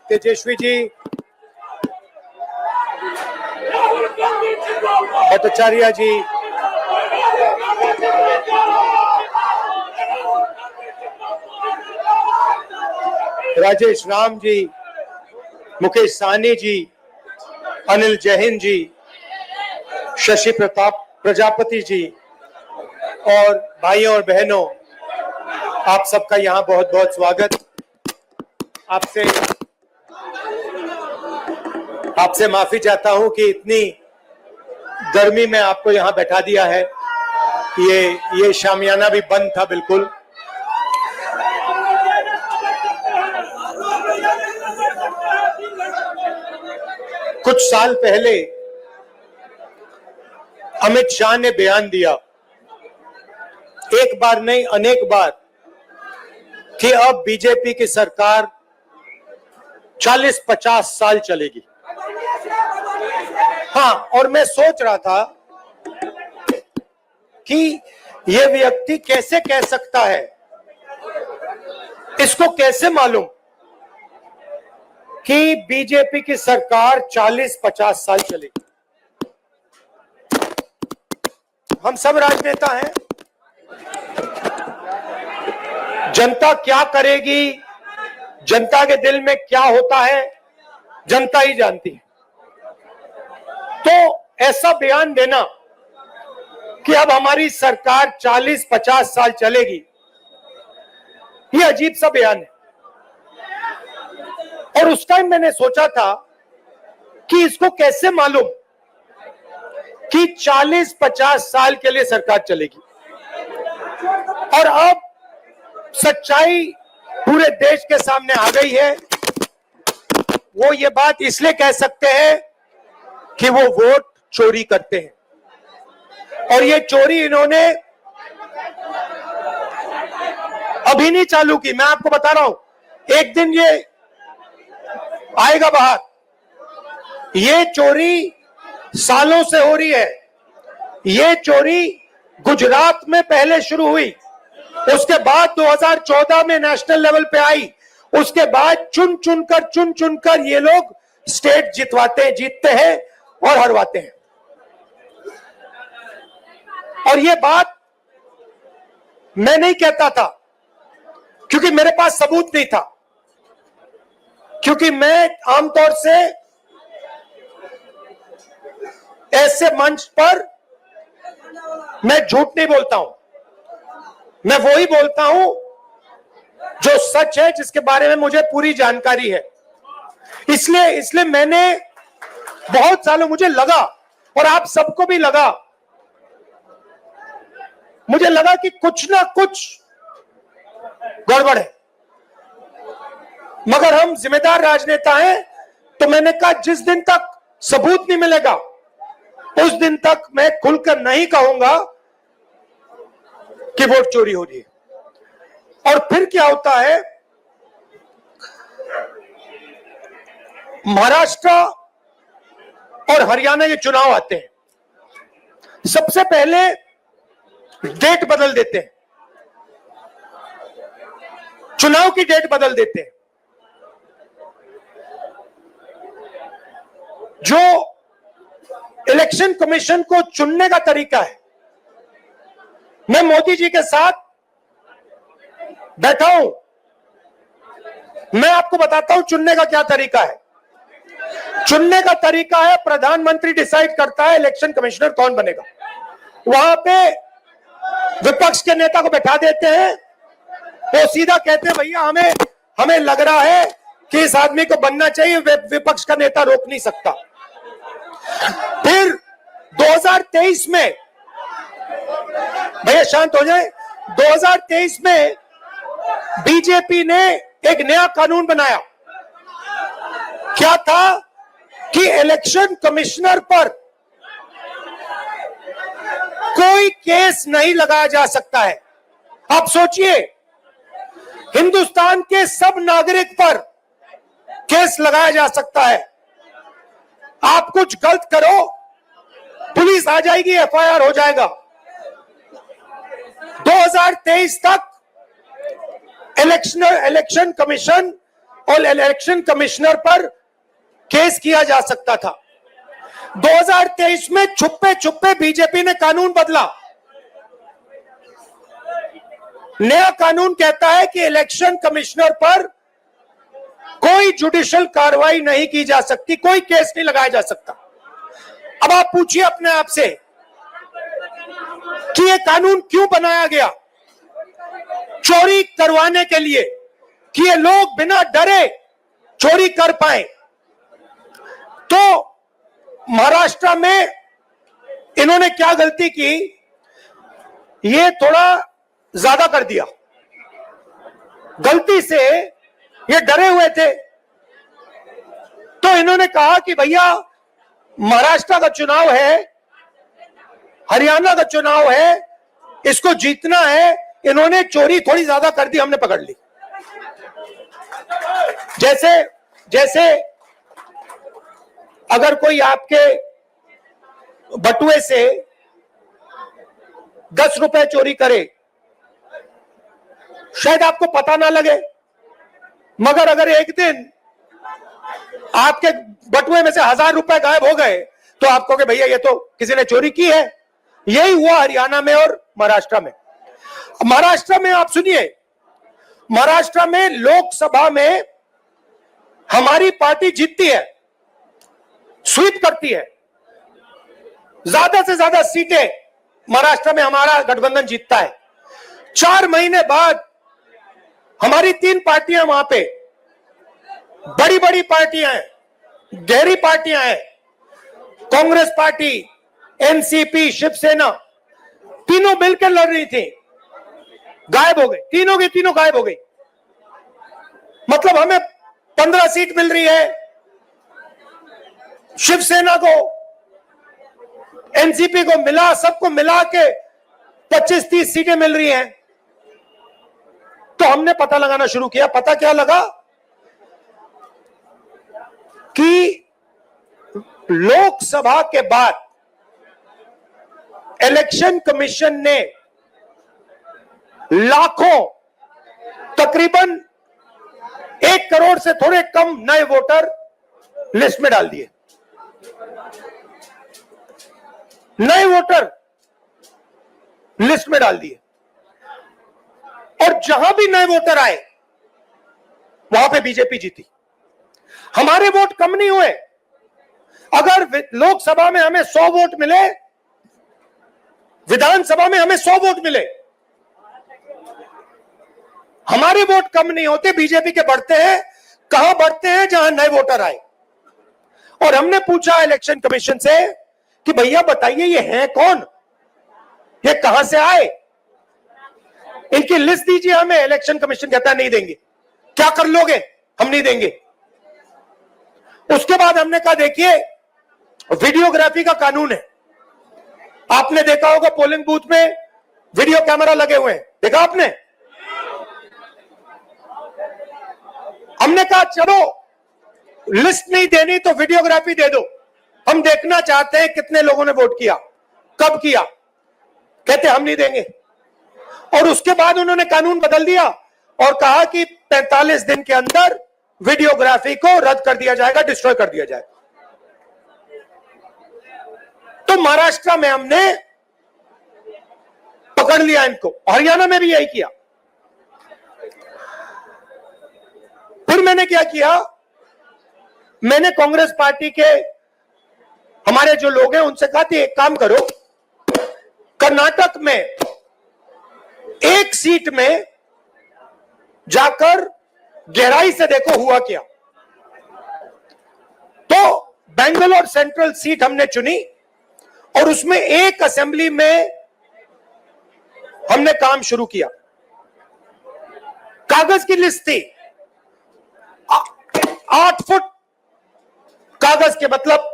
तेजस्वी जी, भट्टाचार्य जी, राजेश राम जी, मुकेश साहनी जी, अनिल जैन जी, शशि प्रताप प्रजापति जी और भाइयों और बहनों, आप सबका यहाँ बहुत बहुत स्वागत। आपसे माफी चाहता हूं कि इतनी गर्मी में आपको यहाँ बैठा दिया है। ये शामियाना भी बंद था बिल्कुल। कुछ साल पहले अमित शाह ने बयान दिया, एक बार नहीं अनेक बार, कि अब बीजेपी की सरकार 40-50 साल चलेगी। हाँ, और मैं सोच रहा था कि यह व्यक्ति कैसे कह सकता है, इसको कैसे मालूम कि बीजेपी की सरकार 40-50 साल चलेगी। हम सब राजनेता हैं, जनता क्या करेगी, जनता के दिल में क्या होता है, जनता ही जानती है। तो ऐसा बयान देना कि अब हमारी सरकार 40-50 साल चलेगी, ये अजीब सा बयान है। और उस टाइम मैंने सोचा था कि इसको कैसे मालूम कि 40-50 साल के लिए सरकार चलेगी। और अब सच्चाई पूरे देश के सामने आ गई है। वो ये बात इसलिए कह सकते हैं कि वो वोट चोरी करते हैं, और ये चोरी इन्होंने अभी नहीं चालू की। मैं आपको बता रहा हूं, एक दिन ये आएगा बाहर। ये चोरी सालों से हो रही है। ये चोरी गुजरात में पहले शुरू हुई, उसके बाद 2014 में नेशनल लेवल पे आई, उसके बाद चुन चुनकर ये लोग स्टेट जीतते हैं और हरवाते हैं। और ये बात मैं नहीं कहता था क्योंकि मेरे पास सबूत नहीं था, क्योंकि मैं आमतौर से ऐसे मंच पर मैं झूठ नहीं बोलता हूं। मैं वही बोलता हूं जो सच है, जिसके बारे में मुझे पूरी जानकारी है। इसलिए मैंने बहुत सालों, मुझे लगा और आप सबको भी लगा, मुझे लगा कि कुछ ना कुछ गड़बड़ है। मगर हम जिम्मेदार राजनेता हैं, तो मैंने कहा जिस दिन तक सबूत नहीं मिलेगा उस दिन तक मैं खुलकर नहीं कहूंगा कि वोट चोरी हो रही है। और फिर क्या होता है, महाराष्ट्र और हरियाणा ये चुनाव आते हैं, सबसे पहले डेट बदल देते हैं, चुनाव की डेट बदल देते हैं। जो इलेक्शन कमीशन को चुनने का तरीका है, मैं मोदी जी के साथ बैठा हूं, मैं आपको बताता हूं चुनने का क्या तरीका है। चुनने का तरीका है, प्रधानमंत्री डिसाइड करता है इलेक्शन कमिश्नर कौन बनेगा। वहां पे विपक्ष के नेता को बैठा देते हैं, वो सीधा कहते हैं भैया हमें लग रहा है कि इस आदमी को बनना चाहिए, विपक्ष का नेता रोक नहीं सकता। फिर 2023 में, भैया शांत हो जाए, 2023 में बीजेपी ने एक नया कानून बनाया। क्या था कि इलेक्शन कमिश्नर पर कोई केस नहीं लगाया जा सकता है। आप सोचिए, हिंदुस्तान के सब नागरिक पर केस लगाया जा सकता है। आप कुछ गलत करो, पुलिस आ जाएगी, एफआईआर हो जाएगा। 2023 तक इलेक्शन कमीशन और इलेक्शन कमिश्नर पर केस किया जा सकता था। 2023 में छुपे छुपे बीजेपी ने कानून बदला। नया कानून कहता है कि इलेक्शन कमिश्नर पर कोई जुडिशियल कार्रवाई नहीं की जा सकती, कोई केस नहीं लगाया जा सकता। अब आप पूछिए अपने आप से कि यह कानून क्यों बनाया गया? चोरी करवाने के लिए, कि ये लोग बिना डरे चोरी कर पाए। तो महाराष्ट्र में इन्होंने क्या गलती की, ये थोड़ा ज्यादा कर दिया। गलती से ये डरे हुए थे, तो इन्होंने कहा कि भैया महाराष्ट्र का चुनाव है, हरियाणा का चुनाव है, इसको जीतना है। इन्होंने चोरी थोड़ी ज्यादा कर दी, हमने पकड़ ली। जैसे अगर कोई आपके बटुए से 10 रुपए चोरी करे, शायद आपको पता ना लगे, मगर अगर एक दिन आपके बटुए में से 1000 रुपए गायब हो गए, तो आप कहोगे भैया ये तो किसी ने चोरी की है। यही हुआ हरियाणा में और महाराष्ट्र में। महाराष्ट्र में आप सुनिए, महाराष्ट्र में लोकसभा में हमारी पार्टी जीतती है, स्वीप करती है, ज्यादा से ज्यादा सीटें महाराष्ट्र में हमारा गठबंधन जीतता है। 4 महीने बाद हमारी 3 पार्टियां वहां पे, बड़ी बड़ी पार्टियां हैं, गहरी पार्टियां हैं, कांग्रेस पार्टी, एनसीपी, शिवसेना, तीनों मिलकर लड़ रही थी, गायब हो गई। तीनों की तीनों गायब हो गई। मतलब हमें 15 सीट मिल रही है, शिवसेना को, एनसीपी को मिला, सबको मिला के 25-30 सीटें मिल रही हैं। तो हमने पता लगाना शुरू किया। पता क्या लगा कि लोकसभा के बाद इलेक्शन कमीशन ने लाखों, तकरीबन 1 करोड़ से थोड़े कम नए वोटर लिस्ट में डाल दिए। नए वोटर लिस्ट में डाल दिए, और जहां भी नए वोटर आए वहां पे बीजेपी जीती। हमारे वोट कम नहीं हुए। अगर लोकसभा में हमें 100 वोट मिले, विधानसभा में हमें 100 वोट मिले, हमारे वोट कम नहीं होते, बीजेपी के बढ़ते हैं। कहां बढ़ते हैं? जहां नए वोटर आए। और हमने पूछा इलेक्शन कमीशन से कि भैया बताइए ये हैं कौन, ये कहां से आए, इनकी लिस्ट दीजिए हमें। इलेक्शन कमीशन कहता है नहीं देंगे। क्या कर लोगे? हम नहीं देंगे। उसके बाद हमने कहा देखिए वीडियोग्राफी का कानून है, आपने देखा होगा पोलिंग बूथ में वीडियो कैमरा लगे हुए हैं, देखा आपने? हमने कहा चलो लिस्ट नहीं देनी तो वीडियोग्राफी दे दो, हम देखना चाहते हैं कितने लोगों ने वोट किया, कब किया। कहते हम नहीं देंगे। और उसके बाद उन्होंने कानून बदल दिया और कहा कि 45 दिन के अंदर वीडियोग्राफी को रद्द कर दिया जाएगा, डिस्ट्रॉय कर दिया जाएगा। तो महाराष्ट्र में हमने पकड़ लिया इनको, हरियाणा में भी यही किया। फिर मैंने क्या किया, मैंने कांग्रेस पार्टी के हमारे जो लोग हैं उनसे कहा कि एक काम करो, कर्नाटक में एक सीट में जाकर गहराई से देखो हुआ क्या। तो बेंगलोर सेंट्रल सीट हमने चुनी और उसमें एक असेंबली में हमने काम शुरू किया। कागज की लिस्ट थी, 8 फुट कागज के, मतलब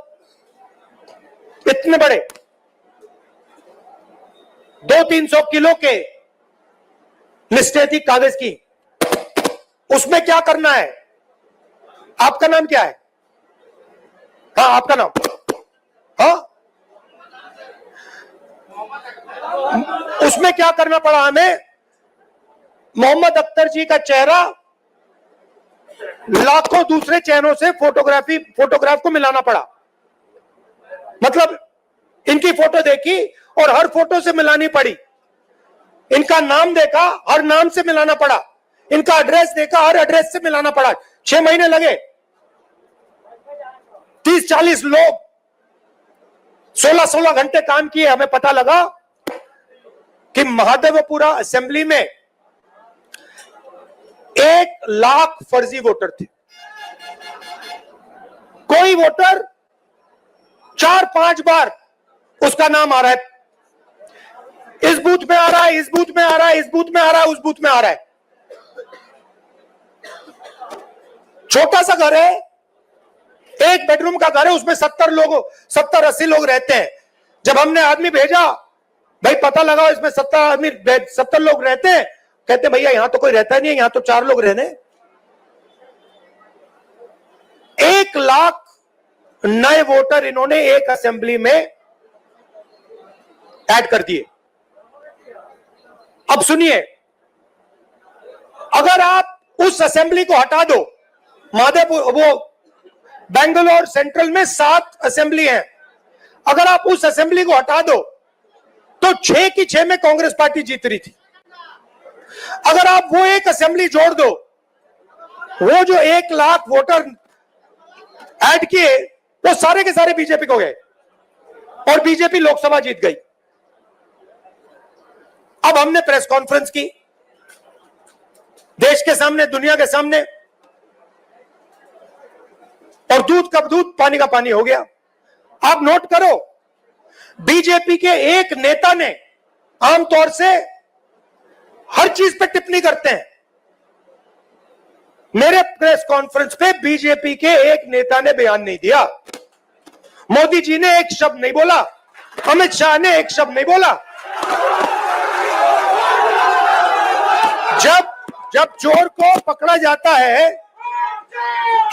इतने बड़े, 200-300 किलो के लिस्टें थी कागज की। उसमें क्या करना है? आपका नाम क्या है? हाँ आपका नाम? हाँ, उसमें क्या करना पड़ा हमें? मोहम्मद अख्तर जी का चेहरा लाखों दूसरे चैनलों से फोटोग्राफ को मिलाना पड़ा। मतलब इनकी फोटो देखी और हर फोटो से मिलानी पड़ी, इनका नाम देखा, हर नाम से मिलाना पड़ा, इनका एड्रेस देखा, हर एड्रेस से मिलाना पड़ा। 6 महीने लगे। 30-40 लोग 16-16 घंटे काम किए। हमें पता लगा कि महादेवपुरा असेंबली में 1 लाख फर्जी वोटर थे। कोई वोटर 4-5 बार उसका नाम आ रहा है, इस बूथ में आ रहा है, इस बूथ में आ रहा है, इस बूथ में आ रहा है, उस बूथ में आ रहा है। छोटा सा घर है, 1 बेडरूम का घर है, उसमें 70-80 लोग रहते हैं। जब हमने आदमी भेजा, भाई पता लगा इसमें 70 लोग रहते हैं, कहते भैया यहां तो कोई रहता नहीं है, यहां तो 4 लोग रहने। 1 लाख नए वोटर इन्होंने एक असेंबली में ऐड कर दिए। अब सुनिए, अगर आप उस असेंबली को हटा दो, वो बेंगलोर सेंट्रल में 7 असेंबली हैं, अगर आप उस असेंबली को हटा दो तो 6 की 6 में कांग्रेस पार्टी जीत रही थी। अगर आप वो एक असेंबली जोड़ दो, वो जो 1 लाख वोटर ऐड किए वो सारे के सारे बीजेपी को गए और बीजेपी लोकसभा जीत गई। अब हमने प्रेस कॉन्फ्रेंस की, देश के सामने, दुनिया के सामने, और दूध का दूध पानी का पानी हो गया। आप नोट करो, बीजेपी के एक नेता ने, आमतौर से हर चीज पे टिप्पणी करते हैं, मेरे प्रेस कॉन्फ्रेंस पे बीजेपी के एक नेता ने बयान नहीं दिया। मोदी जी ने एक शब्द नहीं बोला, अमित शाह ने एक शब्द नहीं बोला। जब चोर को पकड़ा जाता है,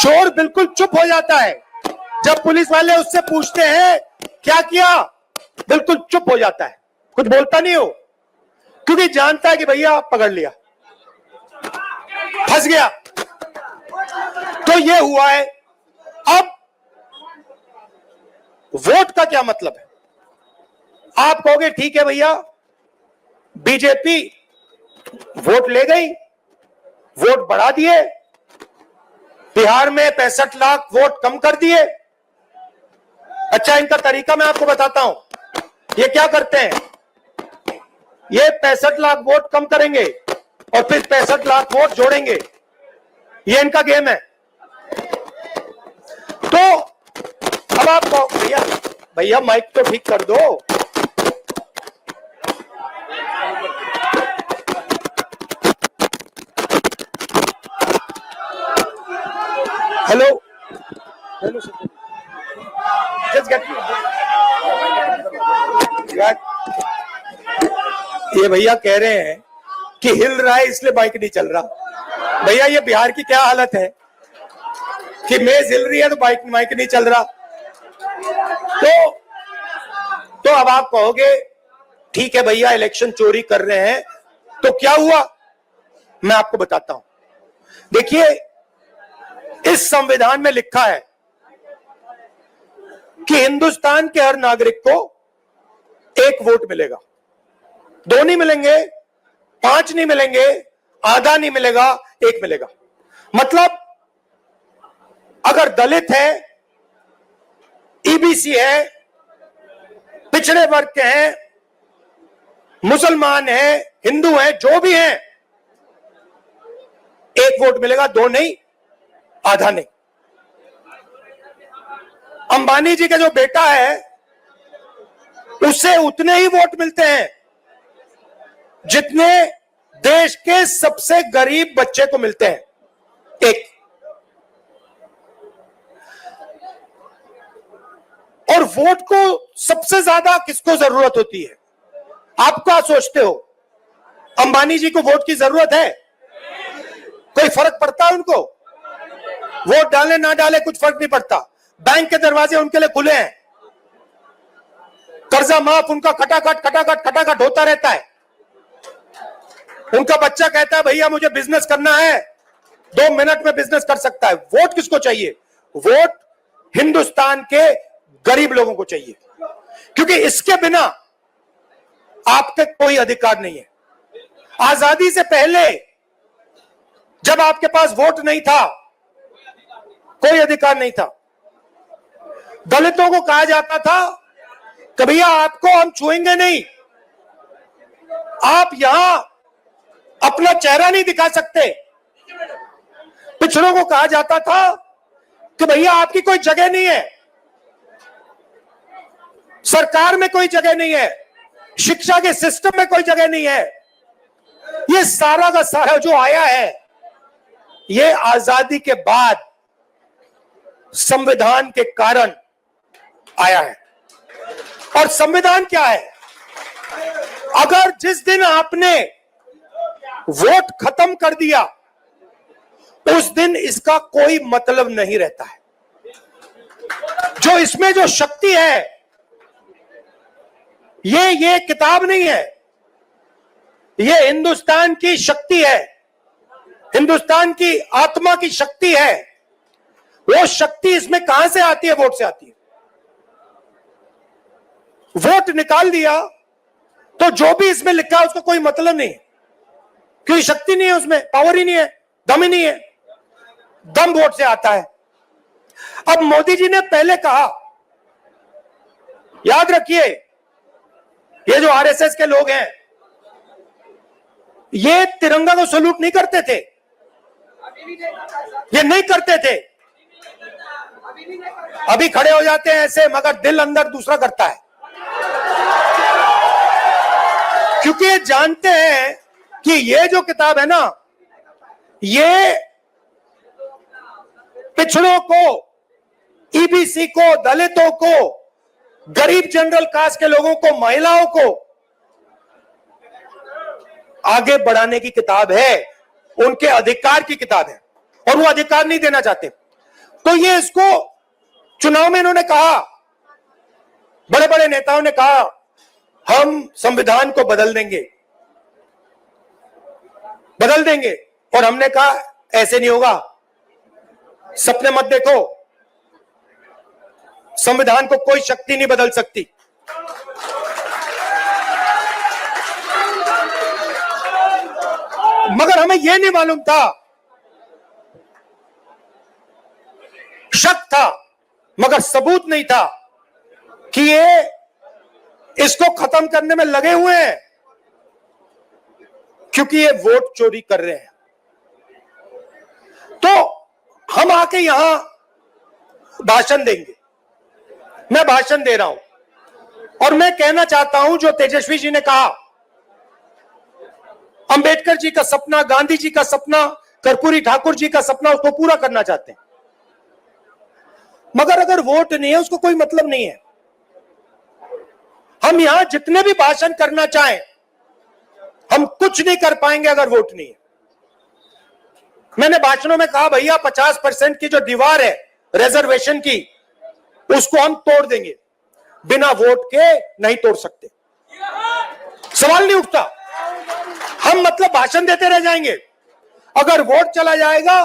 चोर बिल्कुल चुप हो जाता है। जब पुलिस वाले उससे पूछते हैं क्या किया, बिल्कुल चुप हो जाता है, कुछ बोलता नहीं हो, क्योंकि जानता है कि भैया पकड़ लिया, फंस गया। तो ये हुआ है। अब वोट का क्या मतलब है? आप कहोगे ठीक है भैया, बीजेपी वोट ले गई, वोट बढ़ा दिए, बिहार में 65 लाख वोट कम कर दिए। अच्छा, इनका तरीका मैं आपको बताता हूं। ये क्या करते हैं, ये 65 लाख वोट कम करेंगे और फिर 65 लाख वोट जोड़ेंगे, ये इनका गेम है। तो अब आप भैया माइक तो ठीक कर दो। Hello hello sir, just get ये भैया कह रहे हैं कि हिल रहा है इसलिए बाइक नहीं चल रहा। भैया ये बिहार की क्या हालत है कि मेज हिल रही है तो माइक नहीं चल रहा। तो अब आप कहोगे ठीक है भैया, इलेक्शन चोरी कर रहे हैं, तो क्या हुआ, मैं आपको बताता हूं। देखिए, इस संविधान में लिखा है कि हिंदुस्तान के हर नागरिक को 1 वोट मिलेगा। 2 नहीं मिलेंगे, 5 नहीं मिलेंगे, आधा नहीं मिलेगा, 1 मिलेगा। मतलब अगर दलित है, ईबीसी है, पिछड़े वर्ग के हैं, मुसलमान हैं, हिंदू हैं, जो भी हैं, 1 वोट मिलेगा, 2 नहीं, आधा नहीं। अंबानी जी का जो बेटा है उसे उतने ही वोट मिलते हैं जितने देश के सबसे गरीब बच्चे को मिलते हैं, 1। और वोट को सबसे ज्यादा किसको जरूरत होती है? आप क्या सोचते हो, अंबानी जी को वोट की जरूरत है? कोई फर्क पड़ता है उनको? वोट डाले ना डाले कुछ फर्क नहीं पड़ता। बैंक के दरवाजे उनके लिए खुले हैं, कर्जा माफ उनका खटाखट होता रहता है। उनका बच्चा कहता है भैया मुझे बिजनेस करना है, 2 मिनट में बिजनेस कर सकता है। वोट किसको चाहिए? वोट हिंदुस्तान के गरीब लोगों को चाहिए, क्योंकि इसके बिना आपके कोई अधिकार नहीं है। आजादी से पहले जब आपके पास वोट नहीं था, कोई अधिकार नहीं था। दलितों को कहा जाता था कि भैया आपको हम छुएंगे नहीं, आप यहां अपना चेहरा नहीं दिखा सकते। पिछड़ों को कहा जाता था कि भैया आपकी कोई जगह नहीं है, सरकार में कोई जगह नहीं है, शिक्षा के सिस्टम में कोई जगह नहीं है। ये सारा का सारा जो आया है, ये आजादी के बाद संविधान के कारण आया है। और संविधान क्या है? अगर जिस दिन आपने वोट खत्म कर दिया, उस दिन इसका कोई मतलब नहीं रहता है। जो इसमें जो शक्ति है, ये किताब नहीं है, ये हिंदुस्तान की शक्ति है, हिंदुस्तान की आत्मा की शक्ति है। वो शक्ति इसमें कहां से आती है? वोट से आती है। वोट निकाल दिया तो जो भी इसमें लिखा है उसका कोई मतलब नहीं, क्योंकि शक्ति नहीं है उसमें, पावर ही नहीं है, दम ही नहीं है। दम वोट से आता है। अब मोदी जी ने पहले कहा, याद रखिए, ये जो आरएसएस के लोग हैं, ये तिरंगा को सलूट नहीं करते थे, ये नहीं करते थे। अभी खड़े हो जाते हैं ऐसे, मगर दिल अंदर दूसरा करता है, क्योंकि ये जानते हैं कि ये जो किताब है ना, ये पिछड़ों को, ईबीसी को, दलितों को, गरीब जनरल कास्ट के लोगों को, महिलाओं को आगे बढ़ाने की किताब है, उनके अधिकार की किताब है, और वो अधिकार नहीं देना चाहते। तो ये इसको चुनाव में इन्होंने कहा, बड़े बड़े नेताओं ने कहा हम संविधान को बदल देंगे, बदल देंगे, और हमने कहा ऐसे नहीं होगा, सपने मत देखो, संविधान को कोई शक्ति नहीं बदल सकती। मगर हमें यह नहीं मालूम था, शक था मगर सबूत नहीं था कि ये इसको खत्म करने में लगे हुए हैं, क्योंकि ये वोट चोरी कर रहे हैं। तो हम आके यहां भाषण देंगे, मैं भाषण दे रहा हूं और मैं कहना चाहता हूं, जो तेजस्वी जी ने कहा, अंबेडकर जी का सपना, गांधी जी का सपना, कर्पूरी ठाकुर जी का सपना, उसको पूरा करना चाहते हैं। मगर अगर वोट नहीं है, उसको कोई मतलब नहीं है। हम यहां जितने भी भाषण करना चाहें, हम कुछ नहीं कर पाएंगे अगर वोट नहीं है। मैंने भाषणों में कहा, भैया 50% की जो दीवार है रिजर्वेशन की, उसको हम तोड़ देंगे, बिना वोट के नहीं तोड़ सकते, सवाल नहीं उठता। हम मतलब भाषण देते रह जाएंगे। अगर वोट चला जाएगा,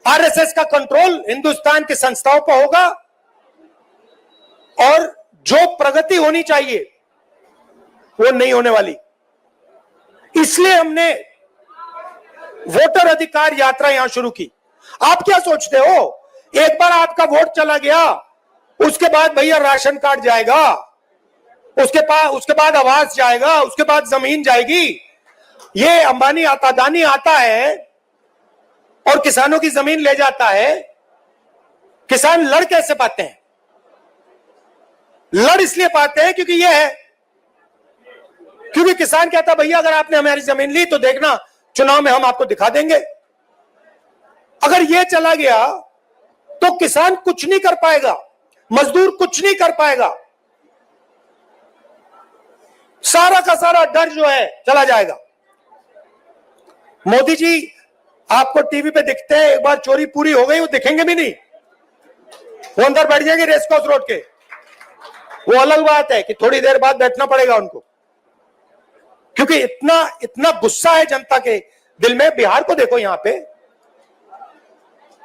आरएसएस का कंट्रोल हिंदुस्तान की संस्थाओं पर होगा, और जो प्रगति होनी चाहिए वो नहीं होने वाली। इसलिए हमने वोटर अधिकार यात्रा यहां शुरू की। आप क्या सोचते हो, एक बार आपका वोट चला गया, उसके बाद भैया राशन कार्ड जाएगा, उसके बाद आवास जाएगा, उसके बाद जमीन जाएगी। ये अंबानी आता, अदानी आता है और किसानों की जमीन ले जाता है। किसान लड़ कैसे पाते हैं? लड़ इसलिए पाते हैं क्योंकि ये है, क्योंकि किसान कहता, भैया अगर आपने हमारी जमीन ली तो देखना चुनाव में हम आपको दिखा देंगे। अगर ये चला गया तो किसान कुछ नहीं कर पाएगा, मजदूर कुछ नहीं कर पाएगा, सारा का सारा डर जो है चला जाएगा। मोदी जी आपको टीवी पे दिखते हैं, एक बार चोरी पूरी हो गई वो दिखेंगे भी नहीं, वो अंदर बैठ जाएंगे रेस कोर्स रोड के। वो अलग बात है कि थोड़ी देर बाद बैठना पड़ेगा उनको, क्योंकि इतना गुस्सा है जनता के दिल में। बिहार को देखो, यहां पे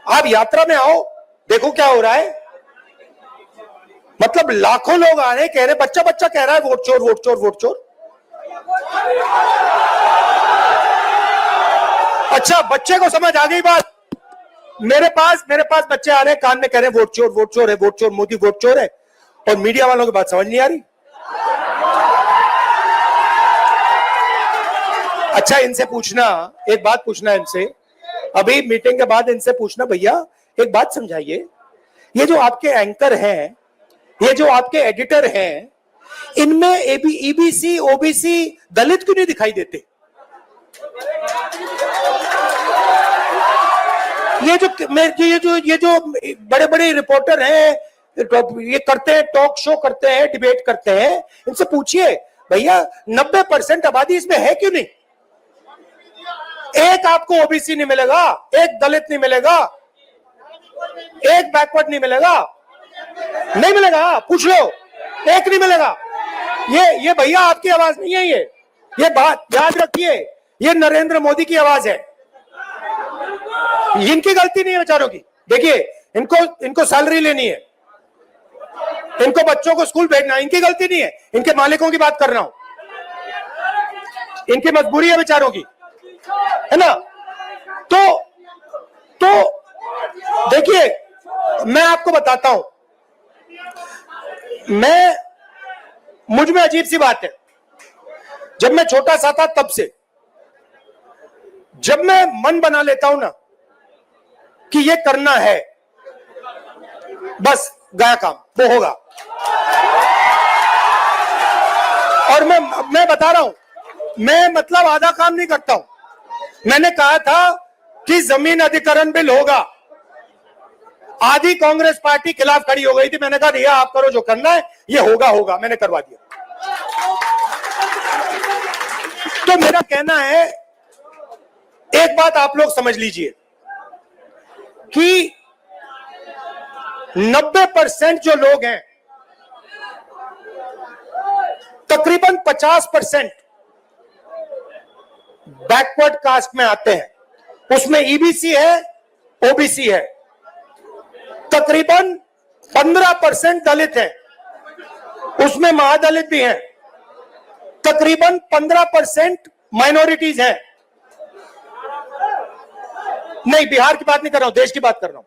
आप यात्रा में आओ, देखो क्या हो रहा है। मतलब लाखों लोग आ रहे कह रहे, बच्चा बच्चा कह रहा है वोट चोर वोट चोर वोट चोर। अच्छा, बच्चे को समझ आ गई बात। मेरे पास बच्चे आ रहे हैं, कान में कह रहे वोट चोर है, वोट चोर, मोदी वोट चोर है, और मीडिया वालों की बात समझ नहीं आ रही। अच्छा, इनसे पूछना, एक बात पूछना इनसे, अभी मीटिंग के बाद इनसे पूछना, भैया एक बात समझाइए, ये जो आपके एंकर हैं, ये जो आपके एडिटर हैं, इनमें ईबीसी ओबीसी दलित क्यों नहीं दिखाई देते? ये जो बड़े बड़े रिपोर्टर हैं, ये करते हैं, टॉक शो करते हैं, डिबेट करते हैं, इनसे पूछिए भैया 90% आबादी इसमें है क्यों नहीं? एक आपको ओबीसी नहीं मिलेगा, एक दलित नहीं मिलेगा, एक बैकवर्ड नहीं मिलेगा, नहीं मिलेगा, पूछ लो, एक नहीं मिलेगा। ये भैया आपकी आवाज नहीं है, ये बात याद रखिए, ये नरेंद्र मोदी की आवाज है, इनकी गलती नहीं है बेचारों की। देखिए, इनको सैलरी लेनी है, इनको बच्चों को स्कूल भेजना, इनकी गलती नहीं है, इनके मालिकों की बात कर रहा हूं, इनकी मजबूरी है बेचारों की, है ना। तो देखिए, मैं आपको बताता हूं, मुझ में अजीब सी बात है, जब मैं छोटा सा था तब से, जब मैं मन बना लेता हूं ना कि ये करना है, बस गया काम, वो होगा। और मैं बता रहा हूं, मैं मतलब आधा काम नहीं करता हूं। मैंने कहा था कि जमीन अधिग्रहण बिल होगा, आधी कांग्रेस पार्टी खिलाफ खड़ी हो गई थी, मैंने कहा भैया आप करो जो करना है, ये होगा, मैंने करवा दिया। तो मेरा कहना है, एक बात आप लोग समझ लीजिए कि 90% जो लोग हैं, तकरीबन 50% बैकवर्ड कास्ट में आते हैं, उसमें ईबीसी है, ओबीसी है, तकरीबन 15% दलित हैं, उसमें महादलित भी हैं, तकरीबन 15% माइनॉरिटीज हैं। नहीं, बिहार की बात नहीं कर रहा हूं, देश की बात कर रहा हूं,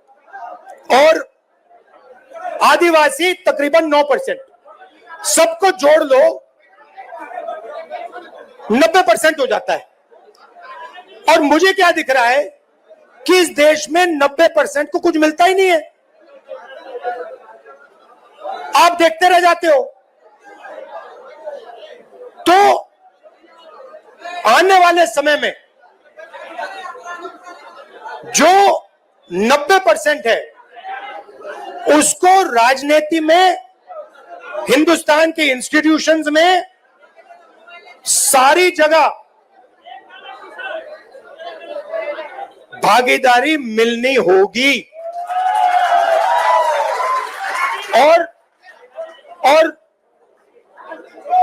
और आदिवासी तकरीबन 9%, सबको जोड़ लो 90% हो जाता है। और मुझे क्या दिख रहा है कि इस देश में 90% को कुछ मिलता ही नहीं है, आप देखते रह जाते हो। तो आने वाले समय में जो 90% है, उसको राजनीति में, हिंदुस्तान के इंस्टीट्यूशंस में, सारी जगह भागीदारी मिलनी होगी। और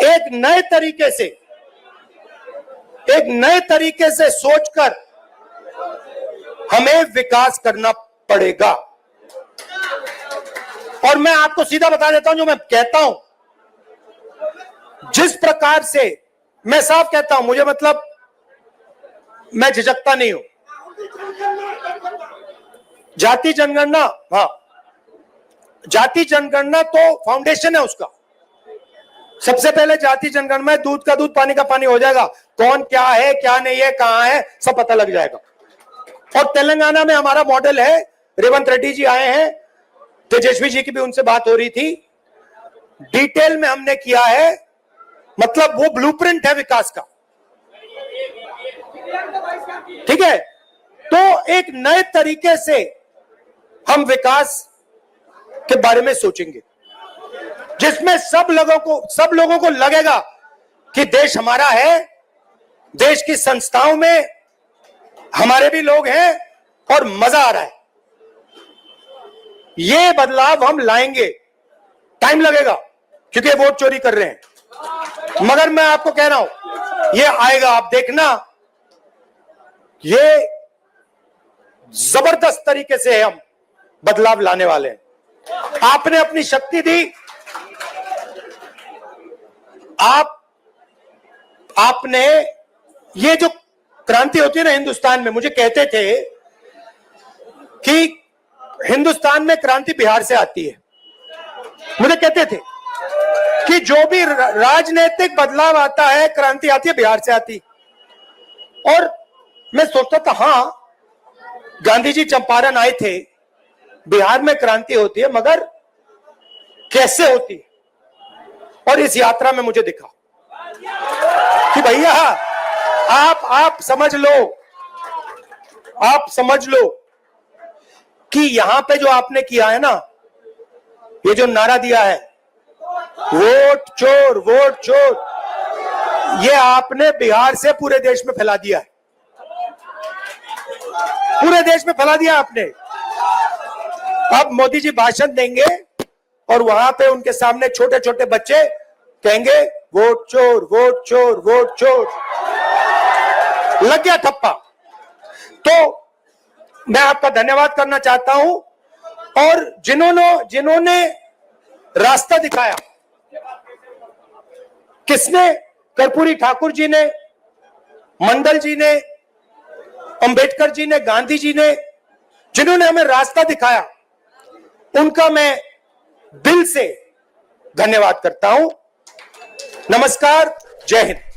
एक नए तरीके से सोचकर हमें विकास करना पड़ेगा। और मैं आपको सीधा बता देता हूं, जो मैं कहता हूं, जिस प्रकार से मैं साफ कहता हूं, मुझे मतलब मैं झिझकता नहीं हूं। जाति जनगणना, हाँ, जाति जनगणना तो फाउंडेशन है उसका। सबसे पहले जाति जनगणना में दूध का दूध पानी का पानी हो जाएगा, कौन क्या है क्या नहीं है कहां है सब पता लग जाएगा। और तेलंगाना में हमारा मॉडल है, रेवंत रेड्डी जी आए हैं, तेजस्वी जी की भी उनसे बात हो रही थी, डिटेल में हमने किया है, मतलब वो ब्लूप्रिंट है विकास का, ठीक है। तो एक नए तरीके से हम विकास के बारे में सोचेंगे, जिसमें सब लोगों को लगेगा कि देश हमारा है, देश की संस्थाओं में हमारे भी लोग हैं और मजा आ रहा है। ये बदलाव हम लाएंगे, टाइम लगेगा क्योंकि वोट चोरी कर रहे हैं, मगर मैं आपको कह रहा हूं ये आएगा, आप देखना। ये जबरदस्त तरीके से हम बदलाव लाने वाले हैं। आपने अपनी शक्ति दी, आपने ये जो क्रांति होती है ना हिंदुस्तान में, मुझे कहते थे कि हिंदुस्तान में क्रांति बिहार से आती है। मुझे कहते थे कि जो भी राजनीतिक बदलाव आता है, क्रांति आती है बिहार से आती। और मैं सोचता था हां, गांधी जी चंपारण आए थे, बिहार में क्रांति होती है, मगर कैसे होती है? और इस यात्रा में मुझे दिखा कि भैया आप समझ लो कि यहां पे जो आपने किया है ना, ये जो नारा दिया है वोट चोर वोट चोर, ये आपने बिहार से पूरे देश में फैला दिया है। पूरे देश में फैला दिया आपने। अब मोदी जी भाषण देंगे और वहां पे उनके सामने छोटे छोटे बच्चे कहेंगे वोट चोर वोट चोर वोट चोर। लग गया ठप्पा। तो मैं आपका धन्यवाद करना चाहता हूं, और जिन्होंने रास्ता दिखाया, किसने? कर्पूरी ठाकुर जी ने, मंडल जी ने, अंबेडकर जी ने, गांधी जी ने, जिन्होंने हमें रास्ता दिखाया, उनका मैं दिल से धन्यवाद करता हूं। नमस्कार, जय हिंद।